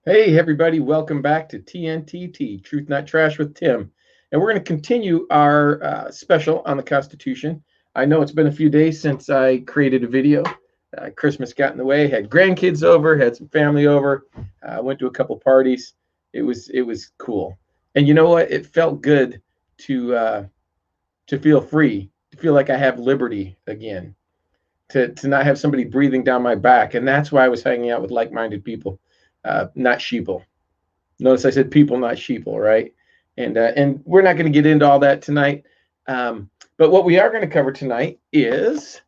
Hey, everybody, welcome back to TNTT, Truth Not Trash with Tim. And we're going to continue our special on the Constitution. I know it's been a few days since I created a video. Christmas got in the way, had grandkids over, had some family over, went to a couple parties. It was cool. And you know what? It felt good to feel free, to feel like I have liberty again, to not have somebody breathing down my back. And that's why I was hanging out with like-minded people. Not sheeple. Notice I said people, not sheeple, right? And we're not going to get into all that tonight. But what we are going to cover tonight is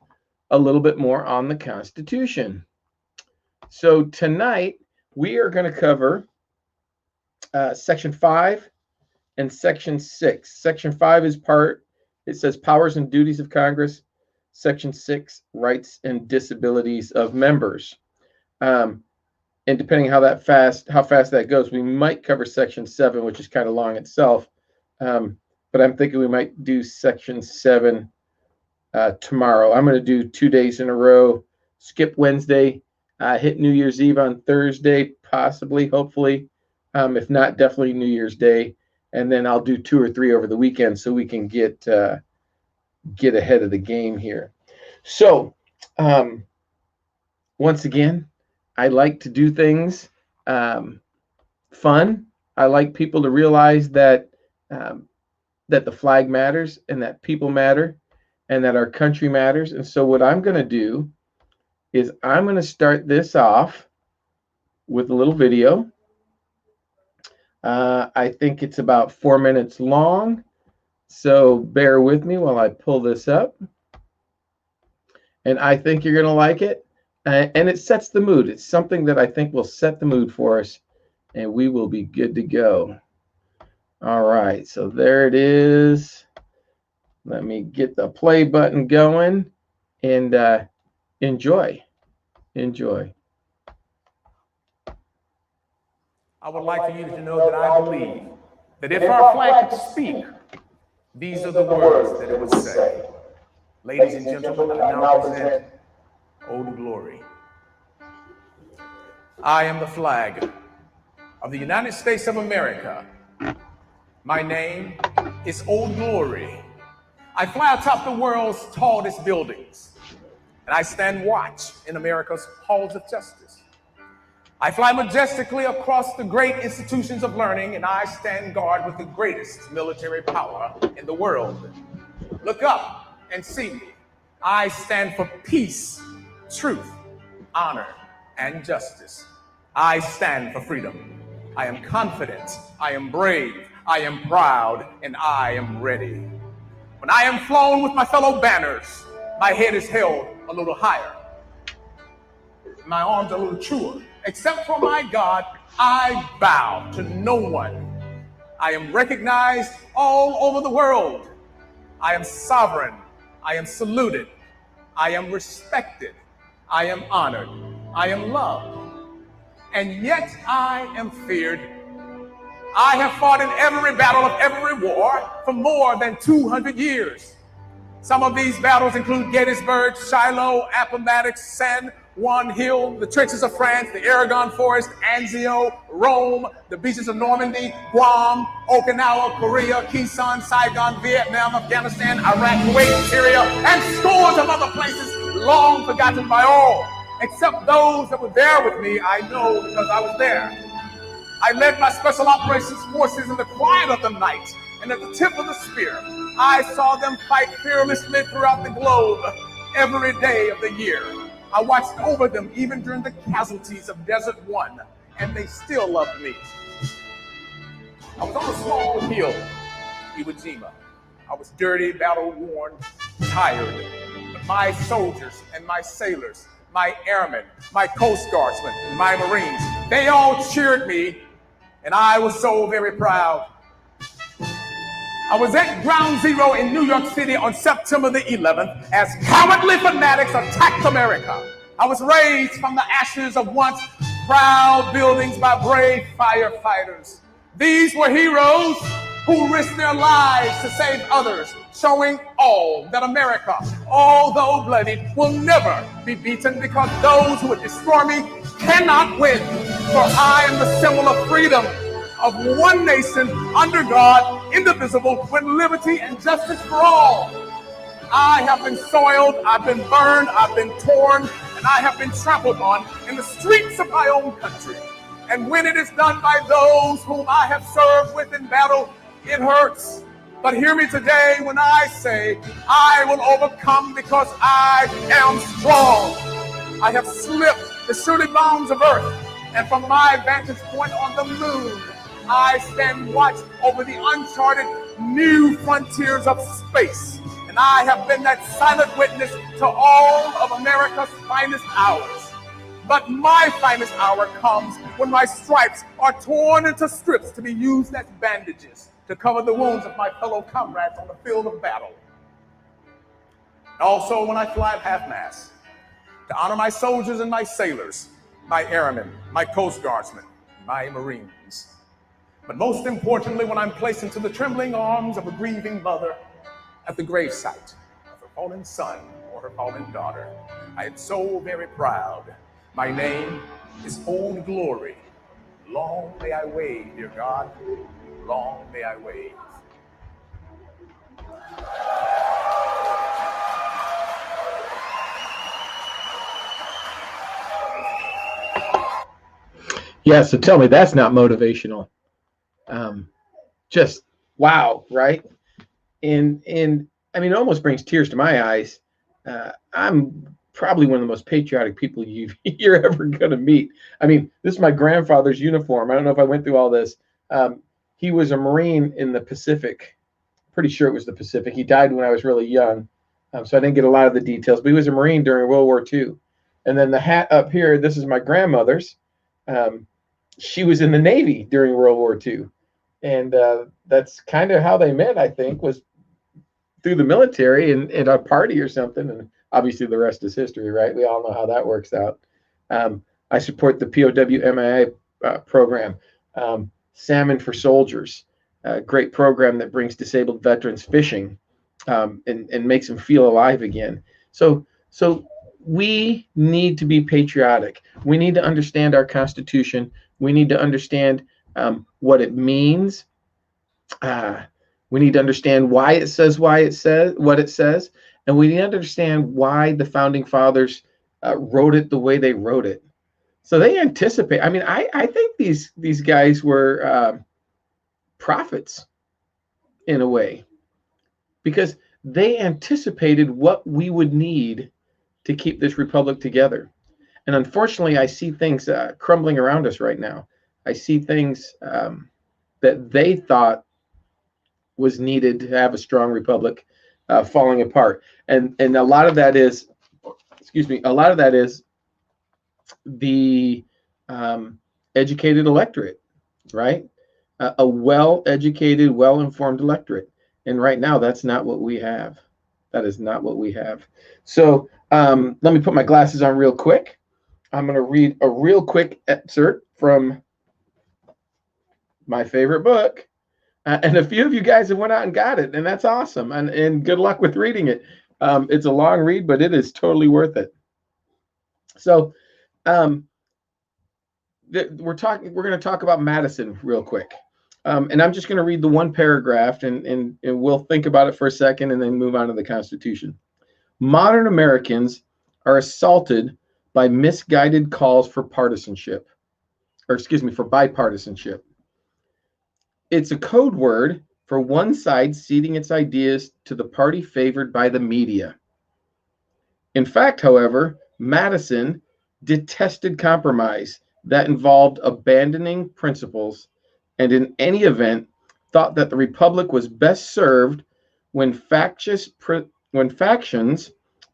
a little bit more on the Constitution. So tonight we are going to cover Section 5 and Section 6. Section 5 is it says powers and duties of Congress. Section 6, rights and disabilities of members. And depending how fast that goes, we might cover Section 7, which is kind of long itself. But I'm thinking we might do Section 7 tomorrow. I'm going to do 2 days in a row, skip Wednesday, hit New Year's Eve on Thursday, possibly, hopefully. If not, definitely New Year's Day. And then I'll do 2 or 3 over the weekend so we can get ahead of the game here. So, once again, I like to do things fun. I like people to realize that the flag matters and that people matter and that our country matters. And so what I'm going to do is I'm going to start this off with a little video. I think it's about 4 minutes long. So bear with me while I pull this up. And I think you're going to like it. And it sets the mood. It's something that I think will set the mood for us, and we will be good to go. All right, so there it is. Let me get the play button going, and enjoy. I would like for you to know that I believe that if our flag could speak, these are the words that it would say. Ladies and gentlemen, I now present Old Glory. I am the flag of the United States of America. My name is Old Glory. I fly atop the world's tallest buildings, and I stand watch in America's halls of justice. I fly majestically across the great institutions of learning, and I stand guard with the greatest military power in the world. Look up and see me. I stand for peace, truth, honor, and justice. I stand for freedom. I am confident, I am brave, I am proud, and I am ready. When I am flown with my fellow banners, my head is held a little higher, my arms a little truer. Except for my God, I bow to no one. I am recognized all over the world. I am sovereign, I am saluted, I am respected, I am honored, I am loved, and yet I am feared. I have fought in every battle of every war for more than 200 years. Some of these battles include Gettysburg, Shiloh, Appomattox, San Juan Hill, the trenches of France, the Aragon Forest, Anzio, Rome, the beaches of Normandy, Guam, Okinawa, Korea, Quezon, Saigon, Vietnam, Afghanistan, Iraq, Kuwait, Syria, and scores of other places long forgotten by all, except those that were there with me. I know because I was there. I led my special operations forces in the quiet of the night and at the tip of the spear. I saw them fight fearlessly throughout the globe every day of the year. I watched over them even during the casualties of Desert One, and they still loved me. I was on a small hill, Iwo Jima. I was dirty, battle-worn, tired. But my soldiers and my sailors, my airmen, my Coast Guardsmen, my Marines, they all cheered me, and I was so very proud. I was at Ground Zero in New York City on September the 11th as cowardly fanatics attacked America. I was raised from the ashes of once proud buildings by brave firefighters. These were heroes who risked their lives to save others, showing all that America, although bloodied, will never be beaten because those who would destroy me cannot win. For I am the symbol of freedom, of one nation under God, indivisible, with liberty and justice for all. I have been soiled, I've been burned, I've been torn, and I have been trampled on in the streets of my own country. And when it is done by those whom I have served with in battle, it hurts. But hear me today when I say, I will overcome because I am strong. I have slipped the surely bounds of earth, and from my vantage point on the moon, I stand watch over the uncharted new frontiers of space. And I have been that silent witness to all of America's finest hours. But my finest hour comes when my stripes are torn into strips to be used as bandages to cover the wounds of my fellow comrades on the field of battle. Also when I fly at half-mast to honor my soldiers and my sailors, my airmen, my Coast Guardsmen, my Marines. But most importantly, when I'm placed into the trembling arms of a grieving mother at the gravesite of her fallen son or her fallen daughter, I am so very proud. My name is Old Glory. Long may I wave, dear God. Long may I wave. Yeah, so tell me that's not motivational. Just wow, right? And I mean, it almost brings tears to my eyes. I'm probably one of the most patriotic people you're ever going to meet. I mean, this is my grandfather's uniform. I don't know if I went through all this. He was a Marine in the Pacific. Pretty sure it was the Pacific. He died when I was really young, so I didn't get a lot of the details. But he was a Marine during World War II. And then the hat up here, this is my grandmother's. She was in the Navy during World War II. And that's kind of how they met, I think, was through the military and a party or something. And obviously the rest is history, right? We all know how that works out. I support the POW program, Salmon for Soldiers, a great program that brings disabled veterans fishing and makes them feel alive again. So we need to be patriotic. We need to understand our Constitution. We need to understand what it means. We need to understand why it says what it says, and we need to understand why the founding fathers wrote it the way they wrote it. So they anticipate. I mean, I think these guys were prophets in a way, because they anticipated what we would need to keep this republic together. And unfortunately, I see things crumbling around us right now. I see things that they thought was needed to have a strong republic falling apart. And a lot of that is, a lot of that is the educated electorate, right? A well-educated, well-informed electorate. And right now, that's not what we have. That is not what we have. So let me put my glasses on real quick. I'm going to read a real quick excerpt from my favorite book. And a few of you guys have went out and got it, and that's awesome. And good luck with reading it. It's a long read, but it is totally worth it. So we're going to talk about Madison real quick. And I'm just going to read the one paragraph, and we'll think about it for a second and then move on to the Constitution. Modern Americans are assaulted by misguided calls for partisanship, or for bipartisanship. It's a code word for one side ceding its ideas to the party favored by the media. In fact, however, Madison detested compromise that involved abandoning principles, and in any event, thought that the republic was best served when factions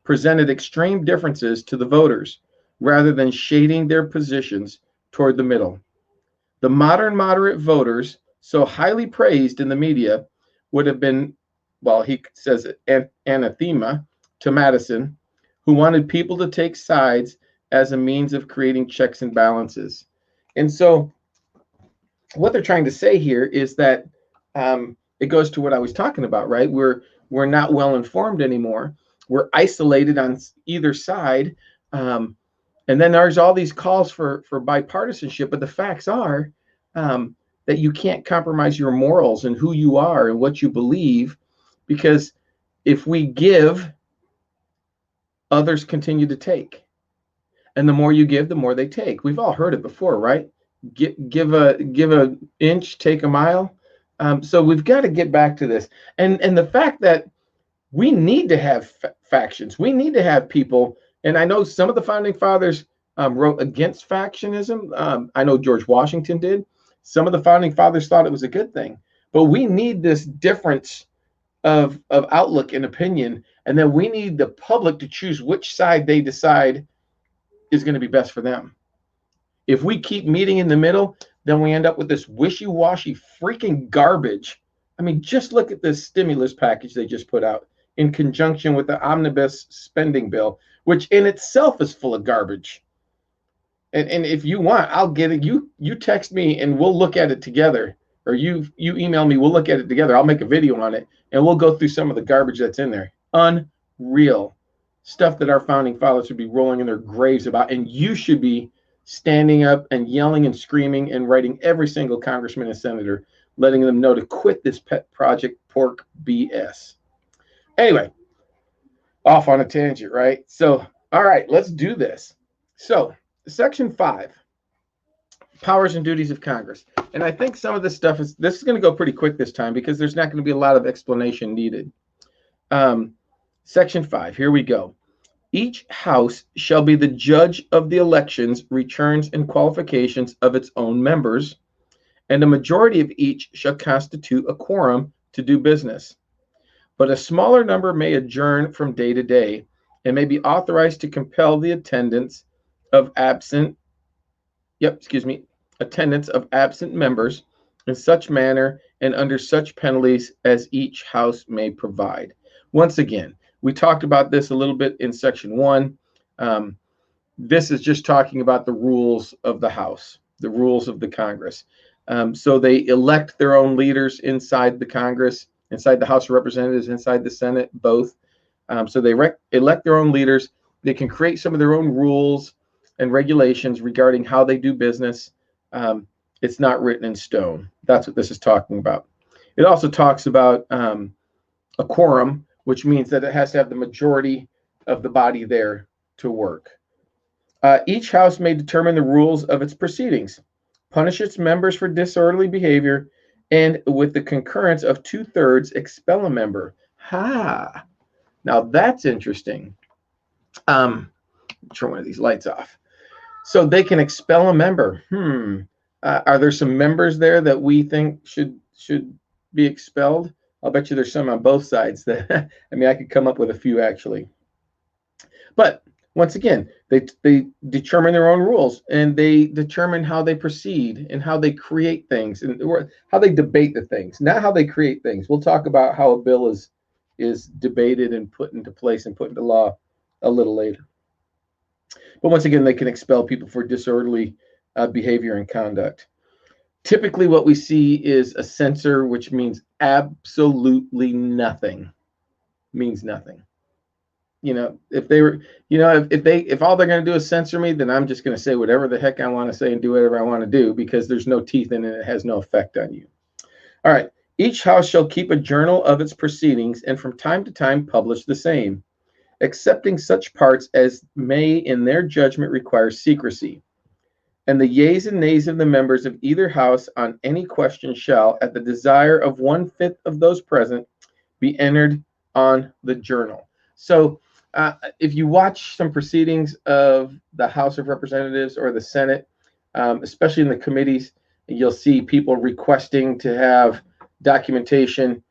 presented extreme differences to the voters, rather than shading their positions toward the middle. The modern moderate voters, so highly praised in the media, would have been, well, he says anathema to Madison, who wanted people to take sides as a means of creating checks and balances. And so what they're trying to say here is that it goes to what I was talking about, right? We're not well informed anymore. We're isolated on either side. And And then there's all these calls for bipartisanship, but the facts are that you can't compromise your morals and who you are and what you believe, because if we give, others continue to take. And the more you give, the more they take. We've all heard it before, right? Give a inch, take a mile. So we've got to get back to this. And the fact that we need to have factions. We need to have people. And I know some of the founding fathers wrote against factionism. I know George Washington did. Some of the founding fathers thought it was a good thing. But we need this difference of outlook and opinion. And then we need the public to choose which side they decide is going to be best for them. If we keep meeting in the middle, then we end up with this wishy-washy freaking garbage. I mean, just look at this stimulus package they just put out in conjunction with the omnibus spending bill, which in itself is full of garbage. And if you want, I'll get it. You text me and we'll look at it together, or you email me, we'll look at it together. I'll make a video on it and we'll go through some of the garbage that's in there. Unreal stuff that our founding fathers should be rolling in their graves about, and you should be standing up and yelling and screaming and writing every single congressman and senator, letting them know to quit this pet project pork BS. Anyway, off on a tangent, right? So, all right, let's do this. So, Section 5, powers and duties of Congress. And I think some of this stuff is going to go pretty quick this time because there's not going to be a lot of explanation needed. Section 5, here we go. Each house shall be the judge of the elections, returns, and qualifications of its own members, and a majority of each shall constitute a quorum to do business. But a smaller number may adjourn from day to day, and may be authorized to compel the attendance of absent members in such manner and under such penalties as each house may provide. Once again, we talked about this a little bit in Section 1. This is just talking about the rules of the House, the rules of the Congress. So they elect their own leaders inside the Congress, inside the House of Representatives, inside the Senate, both. So they elect their own leaders. They can create some of their own rules and regulations regarding how they do business. It's not written in stone. That's what this is talking about. It also talks about a quorum, which means that it has to have the majority of the body there to work. Each house may determine the rules of its proceedings, punish its members for disorderly behavior, and with the concurrence of 2/3, expel a member. Now that's interesting. Turn one of these lights off. So they can expel a member. Are there some members there that we think should be expelled? I'll bet you there's some on both sides. That I mean, I could come up with a few actually. But once again, they determine their own rules, and they determine how they proceed and how they create things and how they debate the things, not how they create things. We'll talk about how a bill is debated and put into place and put into law a little later. But once again, they can expel people for disorderly behavior and conduct. Typically, what we see is a censor, which means absolutely nothing. Means nothing. You know, if they were, you know, if all they're going to do is censor me, then I'm just going to say whatever the heck I want to say and do whatever I want to do because there's no teeth in it. It has no effect on you. All right. Each house shall keep a journal of its proceedings and from time to time publish the same, excepting such parts as may in their judgment require secrecy. And the yeas and nays of the members of either house on any question shall, at the desire of 1/5 of those present, be entered on the journal. So if you watch some proceedings of the House of Representatives or the Senate, especially in the committees, you'll see people requesting to have documentation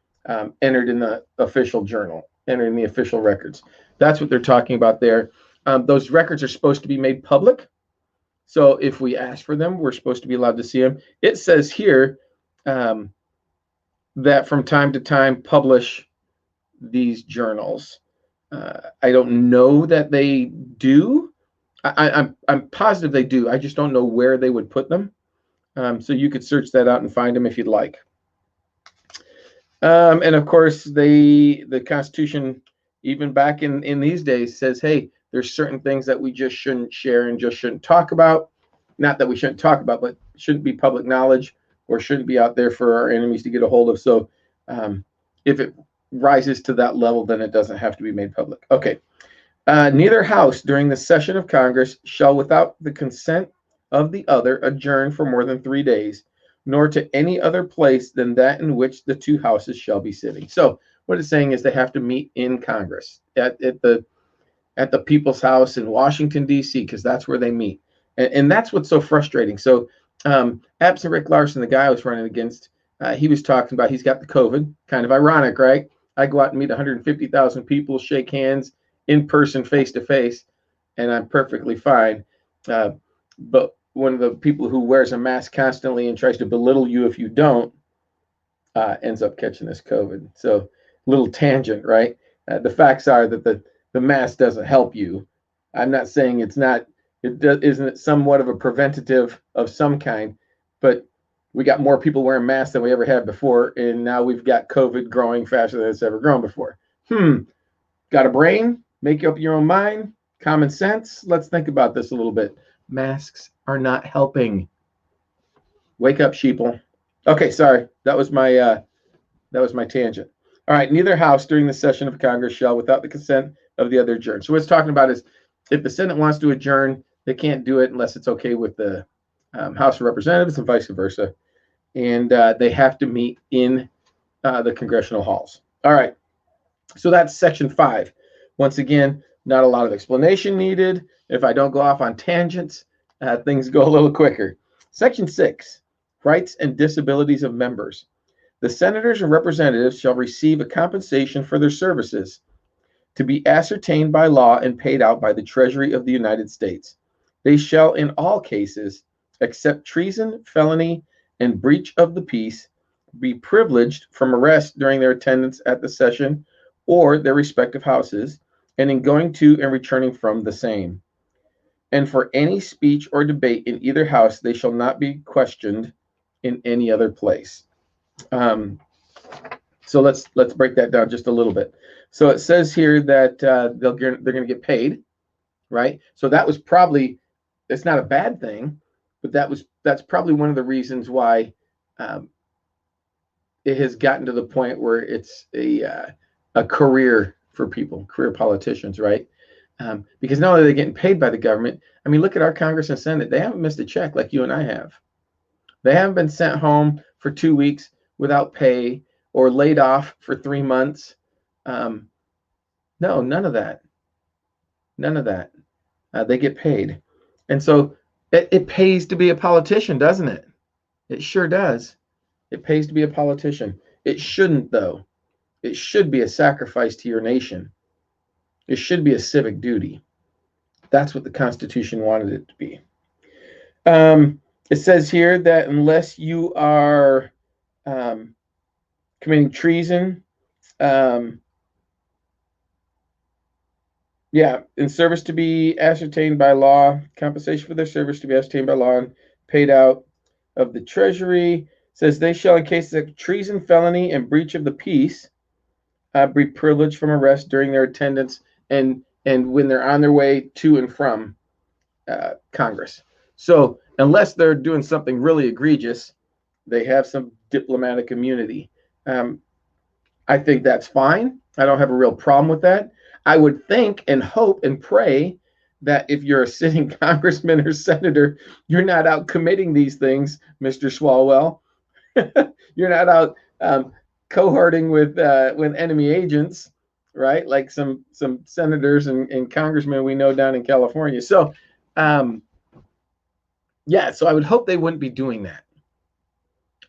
entered in the official journal, entered in the official records. That's what they're talking about there. Those records are supposed to be made public. So if we ask for them, we're supposed to be allowed to see them. It says here that from time to time publish these journals. I don't know that they do. I'm positive they do. I just don't know where they would put them. So you could search that out and find them if you'd like. And of course, the Constitution, even back in these days, says, hey, There's certain things that we just shouldn't share and just shouldn't talk about. Not that we shouldn't talk about, but shouldn't be public knowledge or shouldn't be out there for our enemies to get a hold of. So if it rises to that level, then it doesn't have to be made public. Okay. Neither house during the session of Congress shall, without the consent of the other, adjourn for more than 3 days, nor to any other place than that in which the two houses shall be sitting. So what it's saying is they have to meet in Congress at the People's House in Washington, D.C., because that's where they meet. And that's what's so frustrating. So absent Rick Larson, the guy I was running against, he was talking about he's got the COVID. Kind of ironic, right? I go out and meet 150,000 people, shake hands in person, face to face, and I'm perfectly fine. But one of the people who wears a mask constantly and tries to belittle you if you don't ends up catching this COVID. So little tangent, right? The facts are that the mask doesn't help you. I'm not saying it's not. Isn't it somewhat of a preventative of some kind? But we got more people wearing masks than we ever had before, and now we've got COVID growing faster than it's ever grown before. Got a brain? Make up your own mind. Common sense. Let's think about this a little bit. Masks are not helping. Wake up, sheeple. Okay, sorry. That was my tangent. All right. Neither house during the session of Congress shall, without the consent of the other, adjourn. So what it's talking about is if the Senate wants to adjourn, they can't do it unless it's okay with the House of Representatives and vice versa. And they have to meet in the congressional halls. All right. So that's section 5. Once again, not a lot of explanation needed. If I don't go off on tangents, things go a little quicker. Section 6, rights and disabilities of members. The senators and representatives shall receive a compensation for their services to be ascertained by law and paid out by the Treasury of the United States. They shall, in all cases, except treason, felony, and breach of the peace, be privileged from arrest during their attendance at the session or their respective houses, and in going to and returning from the same. And for any speech or debate in either house, they shall not be questioned in any other place. So let's break that down just a little bit. So it says here that they're going to get paid, right? So that was probably, it's not a bad thing, but that's probably one of the reasons why it has gotten to the point where it's a career for people, career politicians, right? Because not only are they getting paid by the government, I mean, look at our Congress and Senate. They haven't missed a check like you and I have. They haven't been sent home for 2 weeks without pay or laid off for 3 months. No, none of that. None of that. They get paid. And so it pays to be a politician, doesn't it? It sure does. It pays to be a politician. It shouldn't, though. It should be a sacrifice to your nation. It should be a civic duty. That's what the Constitution wanted it to be. It says here that unless you are committing treason, in service to be ascertained by law, compensation for their service to be ascertained by law and paid out of the Treasury. Says they shall, in cases of treason, felony, and breach of the peace, be privileged from arrest during their attendance and when they're on their way to and from Congress. So unless they're doing something really egregious, they have some diplomatic immunity. I think that's fine. I don't have a real problem with that. I would think and hope and pray that if you're a sitting congressman or senator, you're not out committing these things, Mr. Swalwell. You're not out cohorting with enemy agents, right? Like some senators and congressmen we know down in California. So, so I would hope they wouldn't be doing that.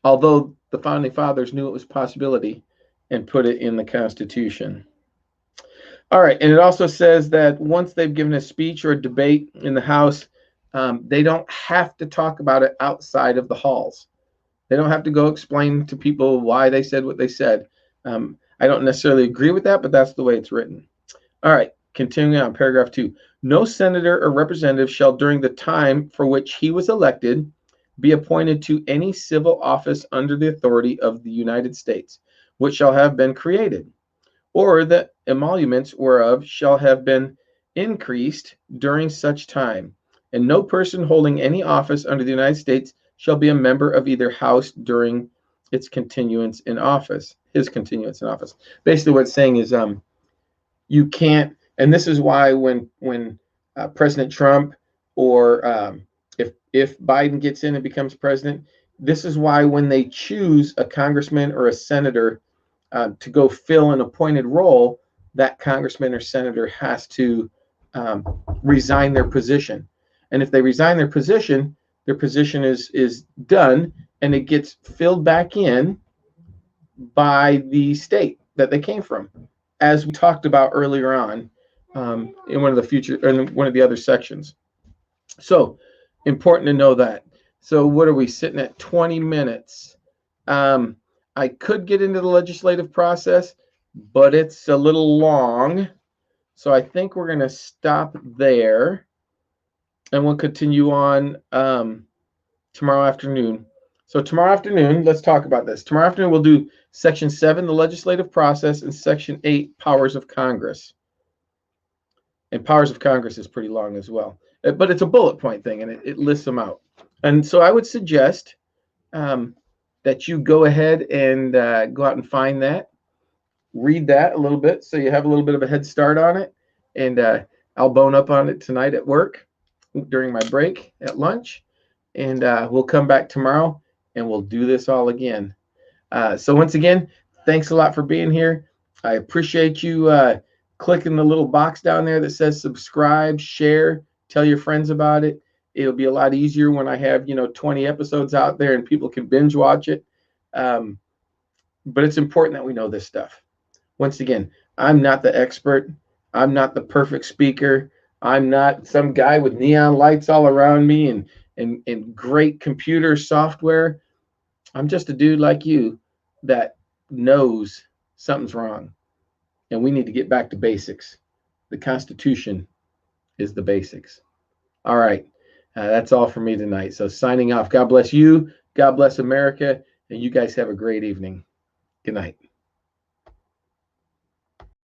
Although the founding fathers knew it was a possibility and put it in the Constitution. All right, and it also says that once they've given a speech or a debate in the House, they don't have to talk about it outside of the halls. They don't have to go explain to people why they said what they said. I don't necessarily agree with that, but that's the way it's written. All right, continuing on, paragraph 2. No senator or representative shall, during the time for which he was elected, be appointed to any civil office under the authority of the United States, which shall have been created, or the emoluments whereof shall have been increased during such time, and no person holding any office under the United States shall be a member of either house during its continuance in office, his continuance in office. Basically, what it's saying is you can't, and this is why when President Trump or if Biden gets in and becomes president, this is why when they choose a congressman or a senator to go fill an appointed role, that congressman or senator has to resign their position. And if they resign their position is done, and it gets filled back in by the state that they came from, as we talked about earlier on in one of the other sections. So important to know that. So what are we sitting at? 20 minutes. I could get into the legislative process, but it's a little long. So I think we're going to stop there, and we'll continue on tomorrow afternoon. So tomorrow afternoon, let's talk about this. Tomorrow afternoon, we'll do Section 7, the legislative process, and Section 8, powers of Congress. And powers of Congress is pretty long as well. But it's a bullet point thing, and it lists them out. And so I would suggest that you go ahead and go out and find that. Read that a little bit so you have a little bit of a head start on it. And I'll bone up on it tonight at work during my break at lunch. And we'll come back tomorrow and we'll do this all again. So once again, thanks a lot for being here. I appreciate you clicking the little box down there that says subscribe, share, tell your friends about it. It'll be a lot easier when I have 20 episodes out there and people can binge watch it. But it's important that we know this stuff. Once again, I'm not the expert. I'm not the perfect speaker. I'm not some guy with neon lights all around me and great computer software. I'm just a dude like you that knows something's wrong, and we need to get back to basics. The Constitution is the basics. All right, that's all for me tonight. So signing off. God bless you. God bless America, and you guys have a great evening. Good night.